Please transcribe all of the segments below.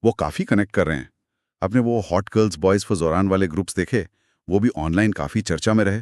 वो काफ़ी कनेक्ट कर रहे हैं। आपने वो hot girls boys for Zoran वाले ग्रुप्स देखे? वो भी ऑनलाइन काफ़ी चर्चा में रहे।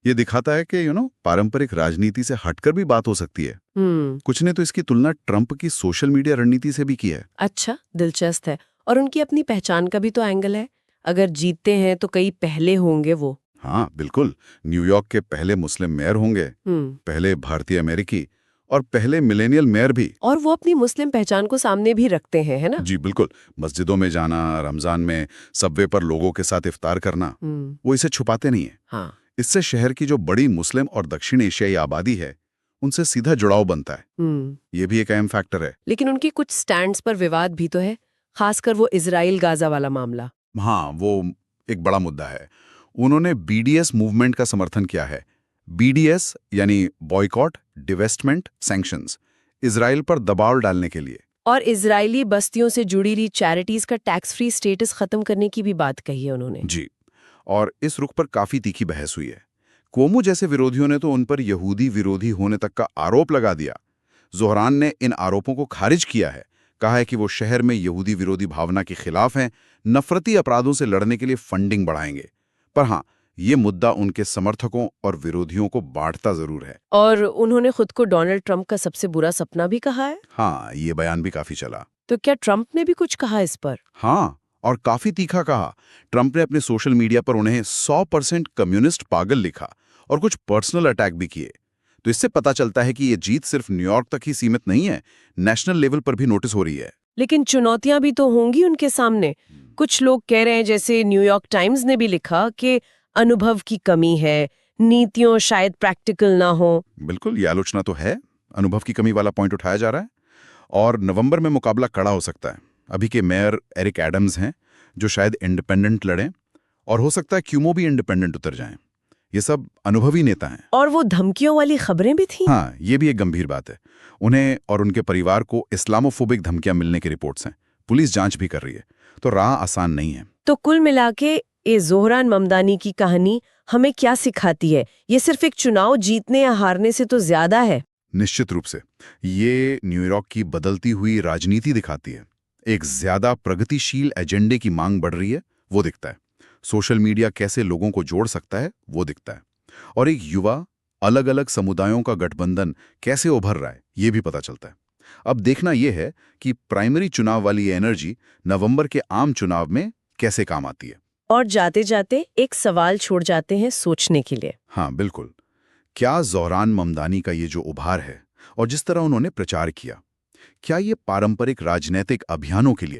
ये दिखाता है कि पारंपरिक राजनीति से हटकर भी बात हो सकती है। हम्म। कुछ ने तो इसकी तुलना ट्रंप की सोशल मीडिया रणनीति से भी की है। अच्छा, दिलचस्प है। और उनकी अपनी पहचान का भी तो एंगल है। अगर जीतते हैं तो कई पहले होंगे वो। हाँ, बिल्कुल। न्यूयॉर्क के पहले मुस्लिम मेयर होंगे, हम्म। पहले भारतीय अमेरिकी और पहले मिलेनियल मेयर भी। और वो अपनी मुस्लिम पहचान को सामने भी रखते हैं, है ना? जी बिल्कुल। मस्जिदों में जाना, रमज़ान में सबवे पर लोगों के साथ इफ्तार करना, हम्म। वो इसे छुपाते नहीं है। हाँ। इससे शहर की जो बड़ी मुस्लिम और दक्षिण एशियाई आबादी है, उनसे सीधा जुड़ाव बनता है। हम्म। ये भी एक अहम फैक्टर है। लेकिन उनकी कुछ स्टैंड्स पर विवाद भी तो है, खासकर वो इजराइल गाजा वाला मामला। हाँ, वो एक बड़ा मुद्दा है। उन्होंने बीडीएस मूवमेंट का समर्थन किया है। बीडीएस यानी बॉयकॉट, डिवेस्टमेंट, सैंक्शंस, इजराइल पर दबाव डालने के लिए। और इजरायली बस्तियों से जुड़ी रही चैरिटीज का टैक्स फ्री स्टेटस खत्म करने की भी बात कही है उन्होंने। जी, और इस रुख पर काफी तीखी बहस हुई है। कोमू जैसे विरोधियों ने तो उन पर यहूदी विरोधी होने तक का आरोप लगा दिया। ज़ोहरान ने इन आरोपों को खारिज किया है। कहा है कि वो शहर में यहूदी विरोधी भावना के खिलाफ हैं, नफरती अपराधों से लड़ने के लिए फंडिंग बढ़ाएंगे। पर हाँ, ये मुद्दा उनके समर्थकों और विरोधियों को बांटता जरूर है। और उन्होंने खुद को डोनाल्ड ट्रंप का सबसे बुरा सपना भी कहा है। हाँ, ये बयान भी काफी चला। तो क्या ट्रंप ने भी कुछ कहा इस पर? हाँ, और काफी तीखा कहा। ट्रंप ने अपने सोशल मीडिया पर उन्हें 100% कम्युनिस्ट पागल लिखा और कुछ पर्सनल अटैक भी किए। तो इससे पता चलता है कि ये जीत सिर्फ न्यूयॉर्क तक ही सीमित नहीं है, नेशनल लेवल पर भी नोटिस हो रही है। लेकिन चुनौतियां भी तो होंगी उनके सामने। कुछ लोग कह रहे हैं, जैसे न्यूयॉर्क टाइम्स ने भी लिखा, कि अनुभव की कमी है, नीतियों शायद प्रैक्टिकल ना हो। बिल्कुल, ये आलोचना तो है। अनुभव की कमी वाला पॉइंट उठाया जा रहा है। और नवंबर में मुकाबला कड़ा हो सकता है। अभी के मेयर एरिक एडम्स हैं, जो शायद इंडिपेंडेंट लड़ें, और हो सकता है क्यूमो भी इंडिपेंडेंट उतर जाएं। ये सब अनुभवी नेता हैं। और वो धमकियों वाली खबरें भी थी। हाँ, ये भी एक गंभीर बात है। उन्हें और उनके परिवार को इस्लामोफोबिक धमकियां मिलने की रिपोर्ट्स हैं। पुलिस जांच भी कर रही है। तो राह आसान नहीं है। तो कुल मिला के ये ज़ोहरान ममदानी की कहानी हमें क्या सिखाती है? ये सिर्फ एक चुनाव जीतने या हारने से तो ज्यादा है। निश्चित रूप से ये न्यूयॉर्क की बदलती हुई राजनीति दिखाती है। एक ज्यादा प्रगतिशील एजेंडे की मांग बढ़ रही है, वो दिखता है। सोशल मीडिया कैसे लोगों को जोड़ सकता है, वो दिखता है। और एक युवा अलग अलग समुदायों का गठबंधन कैसे उभर रहा है, ये भी पता चलता है। अब देखना यह है कि प्राइमरी चुनाव वाली ये एनर्जी नवंबर के आम चुनाव में कैसे काम आती है। और जाते जाते एक सवाल छोड़ जाते हैं सोचने के लिए। हाँ बिल्कुल। क्या ज़ोहरान ममदानी का ये जो उभार है और जिस तरह उन्होंने प्रचार किया, क्या ये पारंपरिक राजनीतिक अभियानों के लिए